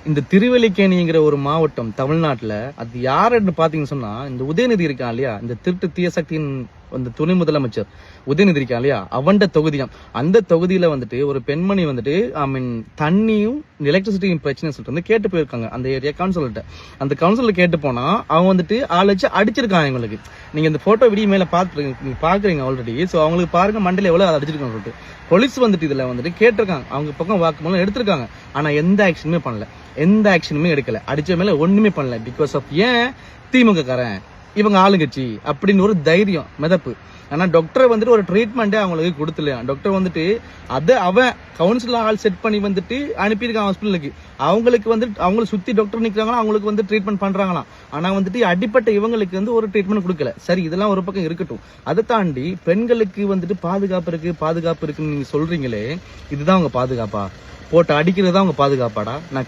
இந்த திருவல்லிக்கேணிங்கிற ஒரு மாவட்டம் தமிழ்நாட்டுல அது யாருன்னு பாத்தீங்கன்னு சொன்னா இந்த உதயநிதி இருக்கான் இல்லையா, இந்த திருட்டு தீய சக்தியின் அந்த துணை முதலமைச்சர் உதயநிதி இருக்கான் இல்லையா, அவன்ட தொகுதியாம். அந்த தொகுதியில வந்துட்டு ஒரு பெண்மணி வந்துட்டு தண்ணியும் எலக்ட்ரிசிட்டியும் பிரச்சனை சொல்லிட்டு வந்து கேட்டு போயிருக்காங்க அந்த ஏரியா கவுன்சிலர்கிட்ட. அந்த கவுன்சிலர் கேட்டு போனா அவன் வந்துட்டு ஆள் வச்சு அடிச்சிருக்காங்க எங்களுக்கு. நீங்க இந்த போட்டோ வீடியோ மேல பாக்குறீங்க ஆல்ரெடி. சோ அவங்களுக்கு பாருங்க மண்டல எவ்வளவு அடிச்சிருக்காங்க சொல்லிட்டு. போலீஸ் வந்துட்டு இதுல வந்துட்டு கேட்டிருக்காங்க, அவங்க பக்கம் வாக்குமூலம் எடுத்திருக்காங்க. ஆனா எந்த ஆக்ஷனுமே பண்ணல, எந்த ஆக்ஷனுமே எடுக்கல, அடிச்ச மேல ஒண்ணுமே பண்ணல. பிகாஸ் ஆஃப் ஏன் திமுக காரன் இவங்க ஆளுங்கட்சி அப்படின்னு ஒரு தைரியம் மிதப்பு. ஆனா டாக்டர் வந்துட்டு ஒரு ட்ரீட்மெண்ட்டே அவங்களுக்கு கொடுத்துலையா. டாக்டர் வந்துட்டு அதை அவன் கவுன்சிலர் ஆள் செட் பண்ணி வந்துட்டு அனுப்பியிருக்கான் ஹாஸ்பிட்டலுக்கு. அவங்களுக்கு வந்துட்டு அவங்களை சுத்தி டாக்டர் நிக்கிறாங்களா, அவங்களுக்கு வந்து ட்ரீட்மெண்ட் பண்றாங்களாம். ஆனா வந்துட்டு அடிப்பட்ட இவங்களுக்கு வந்து ஒரு ட்ரீட்மெண்ட் கொடுக்கல. சரி, இதெல்லாம் ஒரு பக்கம் இருக்கட்டும். அதை தாண்டி பெண்களுக்கு வந்துட்டு பாதுகாப்பு இருக்குன்னு நீங்க சொல்றீங்களே, இதுதான் உங்க பாதுகாப்பா? போட்டு அடிக்கிறது தான் உங்க பாதுகாப்பாடா? நான்